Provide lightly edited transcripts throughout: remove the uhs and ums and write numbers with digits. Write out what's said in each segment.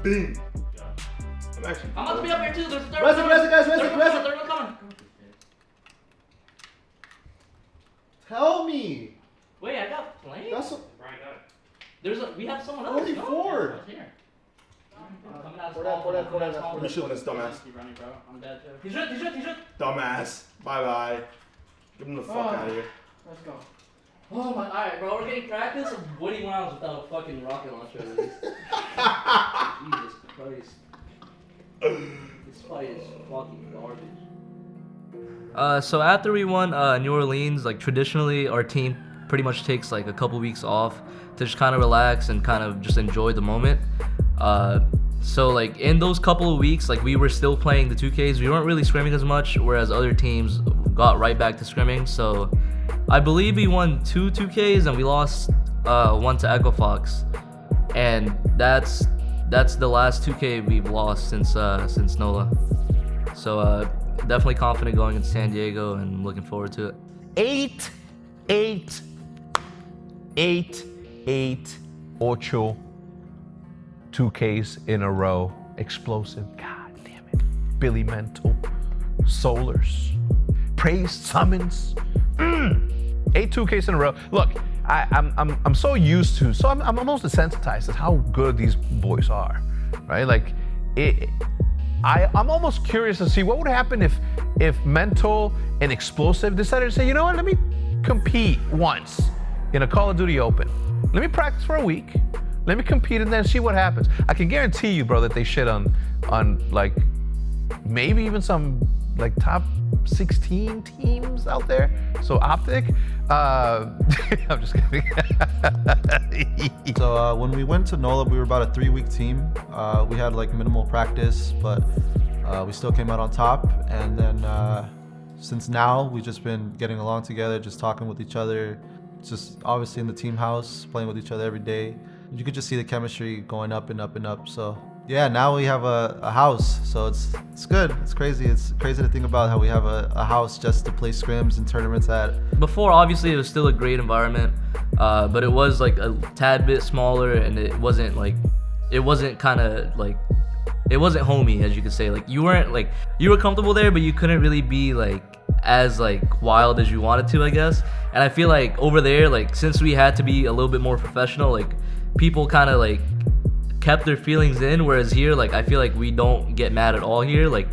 Bing. I'm about to be up here too. There's a third one. Third one coming. Tell me. Wait, I got planes? That's We have someone else. only 4. Here. You shooting this dumbass. Keep running, bro. I'm dead too. He's hit. Dumbass. Bye. Get him the fuck out of here. Let's go. Oh my, alright, bro, we're getting practice of winning rounds without a fucking rocket launcher at least. Jesus Christ. This fight is fucking garbage. So after we won New Orleans, like traditionally our team pretty much takes like a couple weeks off to just kind of relax and kind of just enjoy the moment. So like in those couple of weeks, like we were still playing the 2Ks. We weren't really scrimming as much, whereas other teams got right back to scrimming. So I believe we won 2 2Ks and we lost 1 to Echo Fox, and that's the last 2K we've lost since NOLA. So definitely confident going into San Diego and looking forward to it. 8 ocho 2Ks in a row. Explosive. God damn it. Billy Mental. Solars. Praise summons. 8 2Ks in a row. Look, I'm so used to, so I'm almost desensitized to how good these boys are, right? Like, I'm almost curious to see what would happen if Mental and Explosive decided to say, you know what, let me compete once in a Call of Duty Open. Let me practice for a week. Let me compete and then see what happens. I can guarantee you, bro, that they shit on like maybe even some like top 16 teams out there. So Optic, I'm just kidding. So when we went to NOLA, we were about a 3-week team. We had like minimal practice, but we still came out on top. And then since now, we've just been getting along together, just talking with each other, just obviously in the team house, playing with each other every day. You could just see the chemistry going up and up and up. So yeah, now we have a house, so it's good. It's crazy. It's crazy to think about how we have a house just to play scrims and tournaments at. Before, obviously, it was still a great environment, but it was like a tad bit smaller, and it wasn't homey, as you could say. Like you were comfortable there, but you couldn't really be like as like wild as you wanted to, I guess. And I feel like over there, like since we had to be a little bit more professional, like people kind of like kept their feelings in, whereas here, like I feel like we don't get mad at all here. Like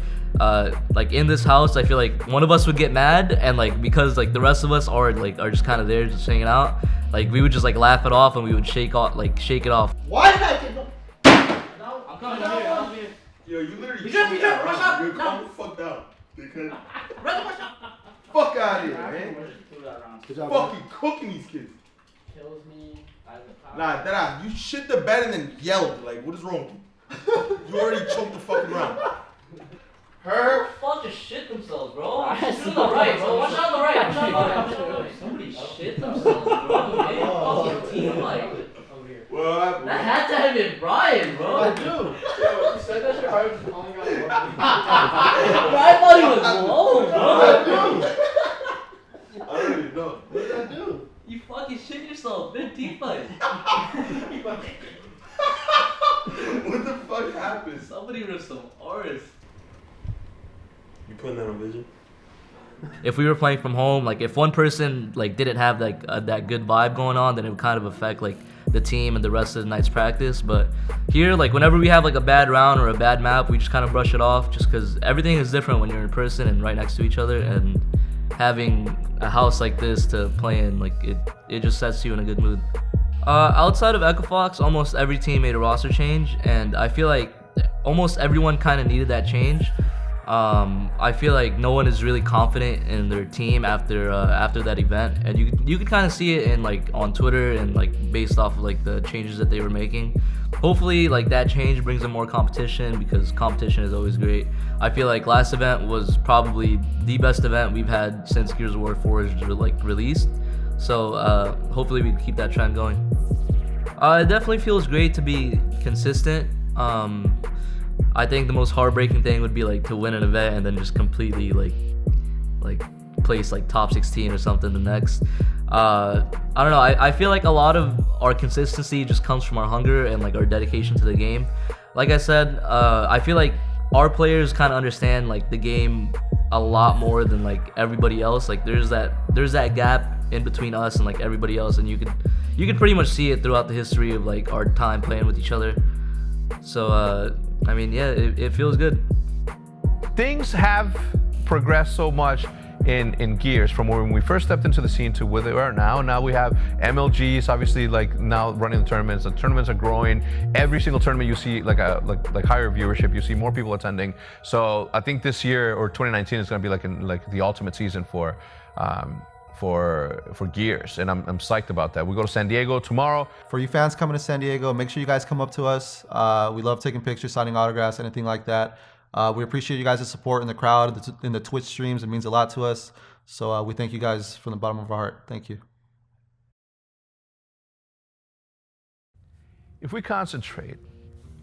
in this house, I feel like one of us would get mad, and like because like the rest of us are just kind of there just hanging out, like we would just like laugh it off and we would shake it off. Why did I get no? I'm coming here. Yo, you literally He jumped, rush up. You're No. calm the fuck down. Because Rush up. fuck out of here, man. Good job, Fucking cooking these kids. Kills me. Nah, you shit the bed and then yelled. Like, what is wrong with you? You already choked the fucking round. Her? Fuck, just shit themselves, bro. Shit on the right, bro. Watch out on the right. Somebody shit themselves, bro. Fucking team fight. What happened? That had to have been Brian, bro. I do. Yo, you said that shit, I was just calling out. I thought he was low, What did bro. I do? I don't even know. What did I do? You fucking shit yourself. Big team fight. What the fuck happened? Somebody ripped some artists. You putting that on vision? If we were playing from home, like if one person like didn't have like that good vibe going on, then it would kind of affect like the team and the rest of the night's practice. But here, like whenever we have like a bad round or a bad map, we just kind of brush it off, just because everything is different when you're in person and right next to each other. And having a house like this to play in, like it just sets you in a good mood. Outside of Echo Fox, almost every team made a roster change, and I feel like almost everyone kind of needed that change. I feel like no one is really confident in their team after that event, and you could kind of see it in like on Twitter and like based off of like the changes that they were making. Hopefully like that change brings in more competition, because competition is always great. I feel like last event was probably the best event we've had since Gears of War 4 is like released. So hopefully we can keep that trend going. It definitely feels great to be consistent. I think the most heartbreaking thing would be like to win an event and then just completely like place like top 16 or something the next. I don't know. I feel like a lot of our consistency just comes from our hunger and like our dedication to the game. like I said, I feel like our players kind of understand like the game a lot more than like everybody else. Like there's that gap in between us and like everybody else, and you could pretty much see it throughout the history of like our time playing with each other. So I mean, yeah, it feels good. Things have progressed so much in Gears from when we first stepped into the scene to where they are now. Now we have MLGs, obviously, like now running the tournaments. The tournaments are growing. Every single tournament you see like higher viewership. You see more people attending. So I think this year or 2019 is going to be like the ultimate season for Gears, and I'm psyched about that. We go to San Diego tomorrow. For you fans coming to San Diego, make sure you guys come up to us. We love taking pictures, signing autographs, anything like that. We appreciate you guys' support in the crowd, in the Twitch streams. It means a lot to us. So we thank you guys from the bottom of our heart. Thank you. If we concentrate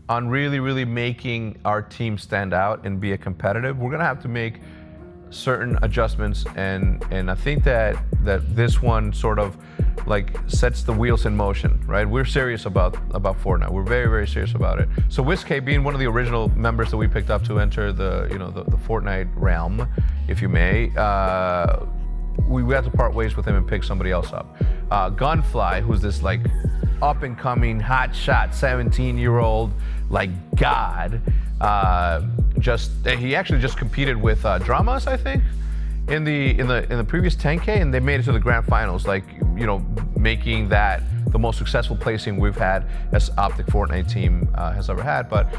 on really, really making our team stand out and be a competitive, we're gonna have to make certain adjustments, and I think that this one sort of like sets the wheels in motion, right? We're serious about Fortnite. We're very, very serious about it. So WizK, being one of the original members that we picked up to enter the Fortnite realm, if you may, we had to part ways with him and pick somebody else up. Gunfly, who's this like up and coming hotshot 17-year-old like god. He actually just competed with Dramas, I think, in the previous 10K, and they made it to the grand finals, like, you know, making that the most successful placing we've had as Optic Fortnite team has ever had. But,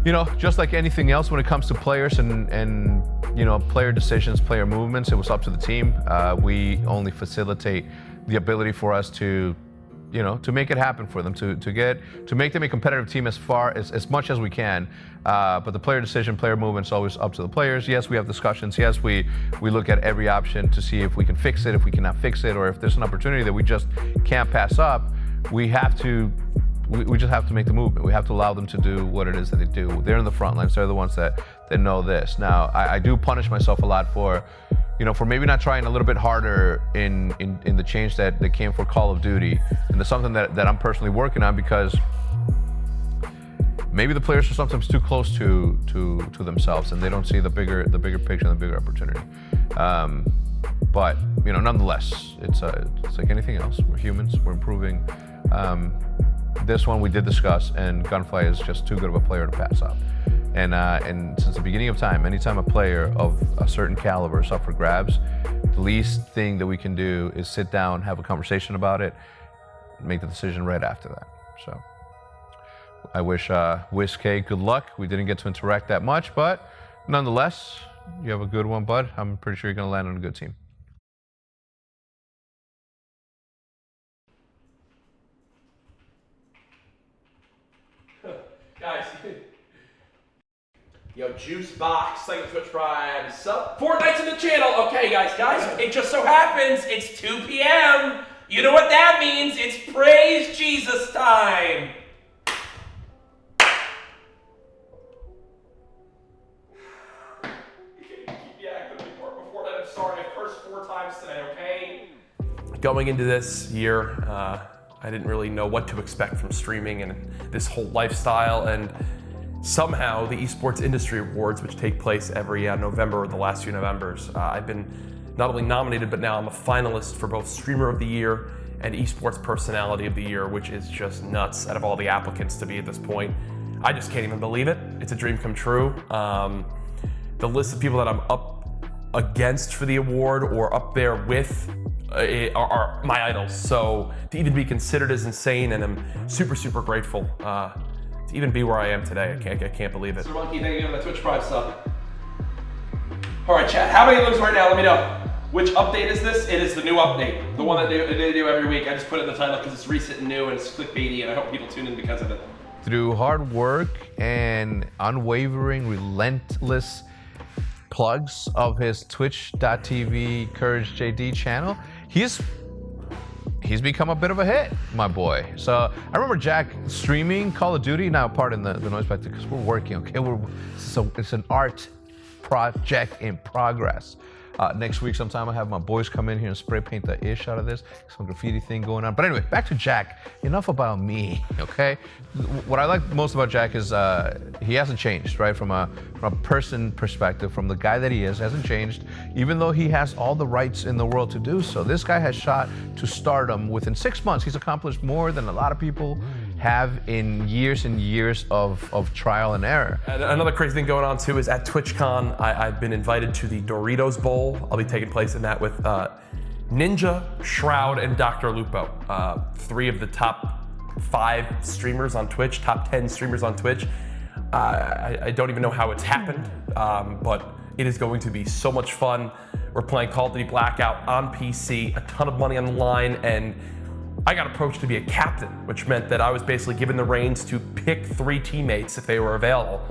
you know, just like anything else when it comes to players and you know, player decisions, player movements, it was up to the team. We only facilitate the ability for us to, you know, to make it happen for them, to make them a competitive team as much as we can. But the player decision, player movement is always up to the players. Yes, we have discussions. Yes, we look at every option to see if we can fix it, if we cannot fix it, or if there's an opportunity that we just can't pass up. We just have to make the movement. We have to allow them to do what it is that they do. They're in the front lines. They're the ones that know this. Now, I do punish myself a lot for, you know, for maybe not trying a little bit harder in the change that came for Call of Duty. And it's something that I'm personally working on, because maybe the players are sometimes too close to themselves and they don't see the bigger picture and the bigger opportunity. But, you know, nonetheless, it's like anything else. We're humans, we're improving. This one we did discuss, and Gunfly is just too good of a player to pass up. And since the beginning of time, anytime a player of a certain caliber is up for grabs, the least thing that we can do is sit down, have a conversation about it, make the decision right after that. So I wish WizK good luck. We didn't get to interact that much, but nonetheless, you have a good one, bud. I'm pretty sure you're going to land on a good team. Guys, yo, Juice Box, like Twitch Prime, sub Fortnite's in the channel. Okay, guys, it just so happens it's 2 p.m. You know what that means? It's Praise Jesus time. You can't keep me active before that. I'm sorry, I've cursed 4 times today, okay? Going into this year, I didn't really know what to expect from streaming and this whole lifestyle, and somehow the Esports Industry Awards, which take place every November, or the last few Novembers, I've been not only nominated, but now I'm a finalist for both Streamer of the Year and Esports Personality of the Year, which is just nuts out of all the applicants to be at this point. I just can't even believe it. It's a dream come true. The list of people that I'm up against for the award or up there with are my idols. So to even be considered is insane, and I'm super, super grateful to even be where I am today. I can't believe it. So Monkey, thank you for the Twitch Prime sub. All right, chat, how many lives right now? Let me know. Which update is this? It is the new update. The one that they do every week. I just put it in the title because it's recent and new and it's clickbaity, and I hope people tune in because of it. Through hard work and unwavering, relentless plugs of his twitch.tv Courage JD channel, he's become a bit of a hit, my boy. So I remember Jack streaming Call of Duty. Now, pardon the noise back there, because we're working, okay? It's an art project in progress. Next week sometime I have my boys come in here and spray paint the ish out of this. Some graffiti thing going on. But anyway, back to Jack. Enough about me, okay? What I like most about Jack is he hasn't changed, right? From a person perspective, from the guy that he is, hasn't changed, even though he has all the rights in the world to do so. This guy has shot to stardom within 6 months. He's accomplished more than a lot of people have in years and years of trial and error. And another crazy thing going on too is at TwitchCon, I've been invited to the Doritos Bowl. I'll be taking place in that with Ninja, Shroud, and Dr. Lupo. 3 of the top 5 streamers on Twitch, top 10 streamers on Twitch. I don't even know how it's happened, but it is going to be so much fun. We're playing Call of Duty Blackout on PC, a ton of money on the line, and I got approached to be a captain, which meant that I was basically given the reins to pick 3 teammates if they were available.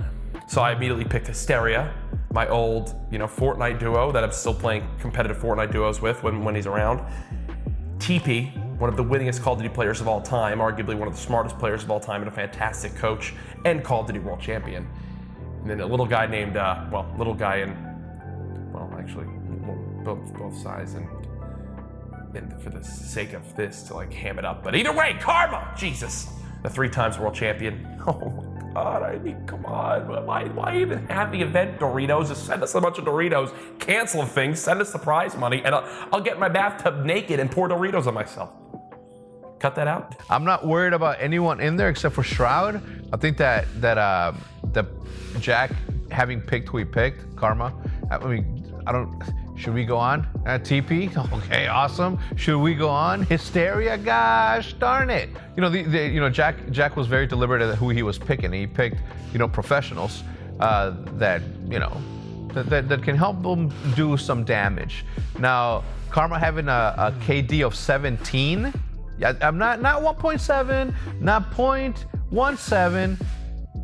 So I immediately picked Hysteria, my old, Fortnite duo that I'm still playing competitive Fortnite duos with when he's around. TP, one of the winningest Call of Duty players of all time, arguably one of the smartest players of all time, and a fantastic coach and Call of Duty world champion. And then a little guy named, actually both sides and for the sake of this to ham it up. But either way, Karma, Jesus, the 3 times world champion. Oh my God, I mean, come on. Why even have the event, Doritos? Just send us a bunch of Doritos, cancel things, send us the prize money, and I'll get in my bathtub naked and pour Doritos on myself. Cut that out. I'm not worried about anyone in there except for Shroud. I think that Jack having picked who he picked, Karma. Should we go on? TP? Okay, awesome. Should we go on? Hysteria? Gosh darn it. Jack was very deliberate at who he was picking. He picked, professionals that can help them do some damage. Now, Karma having a KD of 17. I'm not 1.7, not 0.17,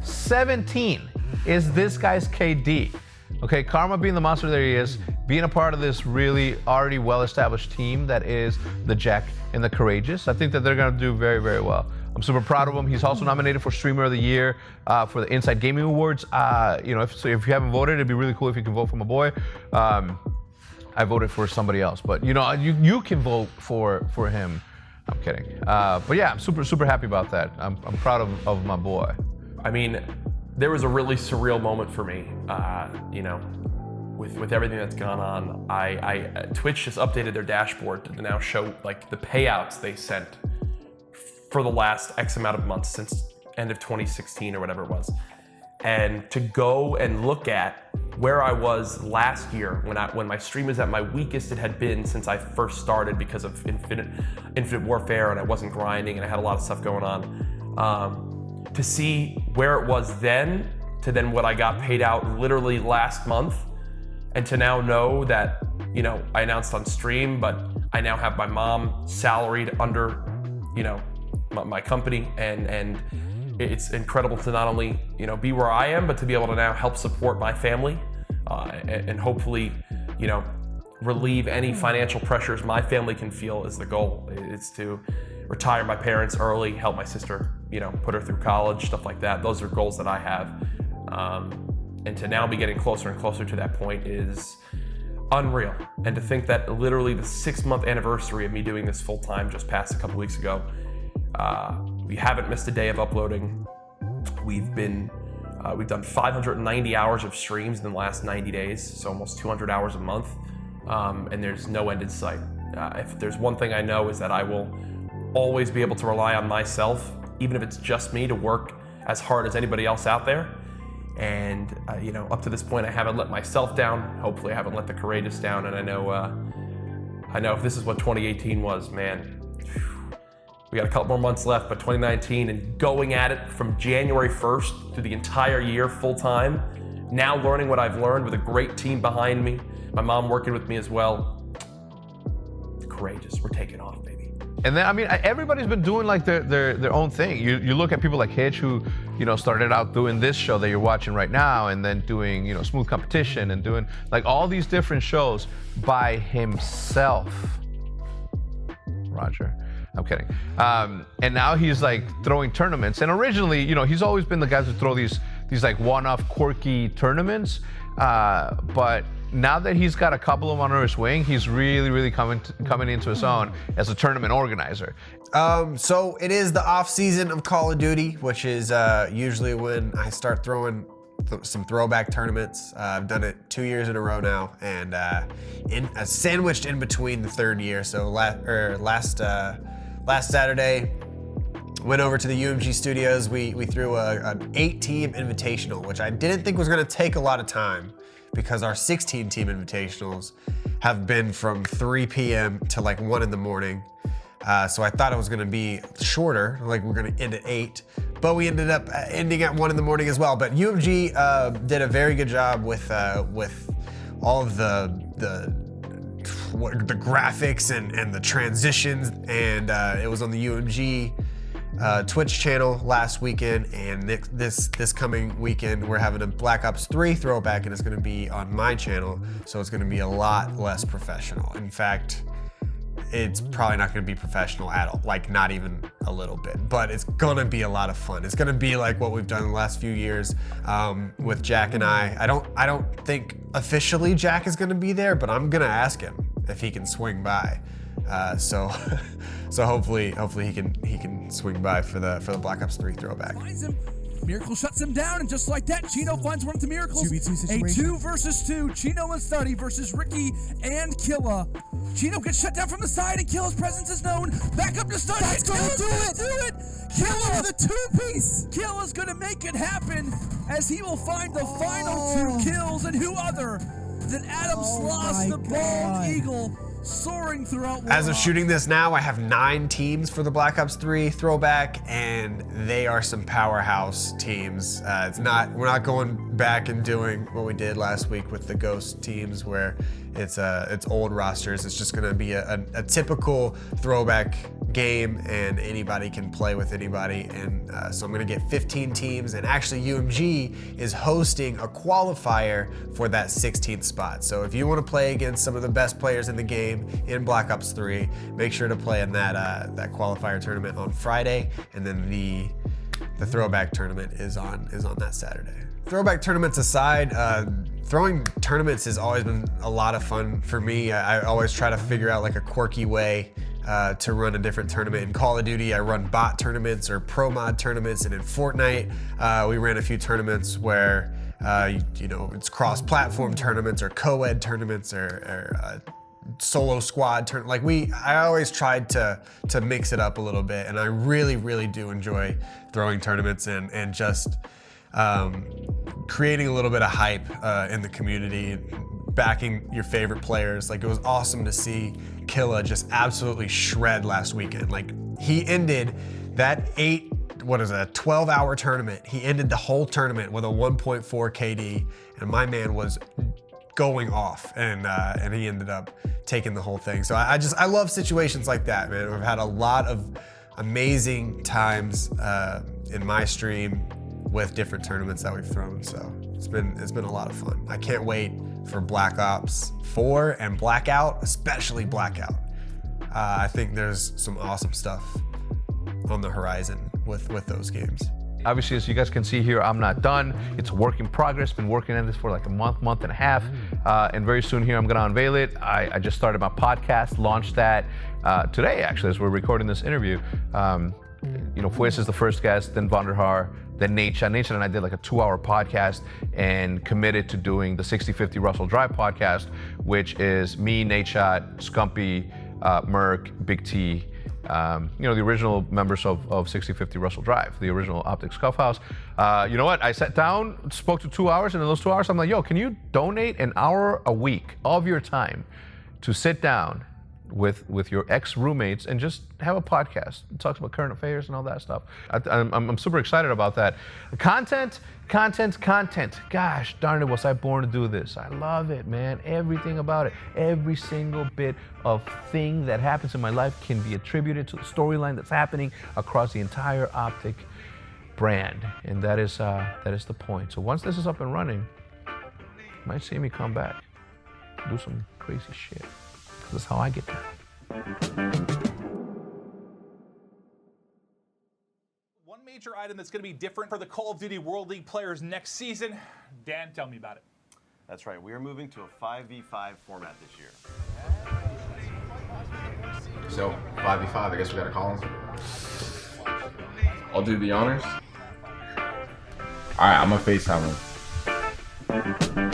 17 is this guy's KD. Okay, Karma being the monster that he is, being a part of this really already well-established team that is the Jack and the Courageous. I think that they're gonna do very, very well. I'm super proud of him. He's also nominated for Streamer of the Year for the Inside Gaming Awards. If you haven't voted, it'd be really cool if you can vote for my boy. I voted for somebody else, but you can vote for him. I'm kidding. But yeah, I'm super, super happy about that. I'm proud of my boy. I mean, there was a really surreal moment for me, with everything that's gone on. Twitch just updated their dashboard to now show the payouts they sent for the last X amount of months since end of 2016 or whatever it was. And to go and look at where I was last year when my stream was at my weakest it had been since I first started because of Infinite Warfare, and I wasn't grinding and I had a lot of stuff going on. To see where it was then to then what I got paid out literally last month, and to now know that, I announced on stream, but I now have my mom salaried under, my company, and it's incredible to not only, be where I am, but to be able to now help support my family, and hopefully, relieve any financial pressures my family can feel is the goal. It's to retire my parents early, help my sister, put her through college, stuff like that. Those are goals that I have. And to now be getting closer and closer to that point is unreal. And to think that literally the 6-month anniversary of me doing this full time just passed a couple weeks ago. We haven't missed a day of uploading. We've done 590 hours of streams in the last 90 days, so almost 200 hours a month. And there's no end in sight. If there's one thing I know is that I will always be able to rely on myself, even if it's just me, to work as hard as anybody else out there. And up to this point, I haven't let myself down. Hopefully, I haven't let the Courageous down. And I know if this is what 2018 was, man, we got a couple more months left. But 2019 and going at it from January 1st through the entire year full time. Now learning what I've learned with a great team behind me, my mom working with me as well. Courageous, we're taking off, baby. And then, everybody's been doing their own thing. You look at people like Hitch, who, started out doing this show that you're watching right now, and then doing, Smooth Competition, and doing all these different shows by himself. Roger. I'm kidding. And now he's throwing tournaments. And originally, he's always been the guy to throw these one-off quirky tournaments. But now that he's got a couple of them under his wing, he's really coming into his own as a tournament organizer. So it is the off season of Call of Duty, which is usually when I start throwing some throwback tournaments. I've done it 2 years in a row now, and sandwiched in between the third year. So last Saturday, went over to the UMG studios. We threw an 8-team invitational, which I didn't think was going to take a lot of time, because our 16-team invitationals have been from 3 p.m. to like 1 in the morning. So I thought it was gonna be shorter, like we're gonna end at 8, but we ended up ending at 1 in the morning as well. But UMG did a very good job with all of the graphics and the transitions, and it was on the UMG Twitch channel last weekend, and this coming weekend we're having a Black Ops 3 throwback, and it's going to be on my channel, so it's going to be a lot less professional. In fact, it's probably not going to be professional at all, like not even a little bit, but it's going to be a lot of fun. It's going to be like what we've done the last few years with Jack and I. I don't think officially Jack is going to be there, but I'm going to ask him if he can swing by. So hopefully he can swing by for the Black Ops 3 throwback. Miracle shuts him down, and just like that, Chino finds one to Miracles. 2v2 a 2 versus 2. Chino and Study versus Ricky and Killa. Chino gets shut down from the side, and Killa's presence is known. Back up to Study. He's gonna do it. Killa with a 2-piece. Killa's gonna make it happen, as he will find the final 2 kills, and who other than Adam Sloss, the bald eagle, soaring throughout. As of shooting this now, I have 9 teams for the Black Ops 3 throwback, and they are some powerhouse teams. We're not going back and doing what we did last week with the Ghost teams, where it's old rosters. It's just gonna be a typical throwback game, and anybody can play with anybody. And so I'm gonna get 15 teams, and actually UMG is hosting a qualifier for that 16th spot. So if you want to play against some of the best players in the game in Black Ops 3, make sure to play in that qualifier tournament on Friday, and then the throwback tournament is on that Saturday. Throwback tournaments aside, throwing tournaments has always been a lot of fun for me. I always try to figure out like a quirky way to run a different tournament. In Call of Duty, I run bot tournaments or pro mod tournaments, and in Fortnite, we ran a few tournaments where it's cross-platform tournaments or co-ed tournaments or solo squad I always tried to mix it up a little bit, and I really do enjoy throwing tournaments and just creating a little bit of hype in the community, backing your favorite players. Like, it was awesome to see Killa just absolutely shred last weekend. Like, he ended that 12-hour tournament. He ended the whole tournament with a 1.4 KD, and my man was going off, and he ended up taking the whole thing. So I love situations like that, man. We've had a lot of amazing times in my stream with different tournaments that we've thrown. So it's been a lot of fun. I can't wait for Black Ops 4 and Blackout, especially Blackout. I think there's some awesome stuff on the horizon with those games. Obviously, as you guys can see here, I'm not done. It's a work in progress. Been working on this for like a month and a half. And very soon here, I'm gonna unveil it. I just started my podcast, launched that today, actually, as we're recording this interview. Fues is the first guest, then Vonderhaar, then Nate. Nate and I did like a 2-hour podcast and committed to doing the 6050 Russell Drive podcast, which is me, Nate Shot, Scumpy, Merc, Big T, the original members of 6050 Russell Drive, the original Optic SCUF house. You know what? I sat down, spoke to 2 hours, and in those 2 hours, I'm like, yo, can you donate an hour a week of your time to sit down with your ex-roommates and just have a podcast? It talks about current affairs and all that stuff. I'm super excited about that. Content. Gosh darn it, was I born to do this. I love it, man. Everything about it. Every single bit of thing that happens in my life can be attributed to the storyline that's happening across the entire Optic brand. And that is the point. So once this is up and running, you might see me come back, do some crazy shit. That's how I get down. One major item that's going to be different for the Call of Duty World League players next season. Dan, tell me about it. That's right, we are moving to a 5v5 format this year. So, 5v5, I guess we gotta call him. I'll do the honors. Alright, I'm gonna FaceTime him.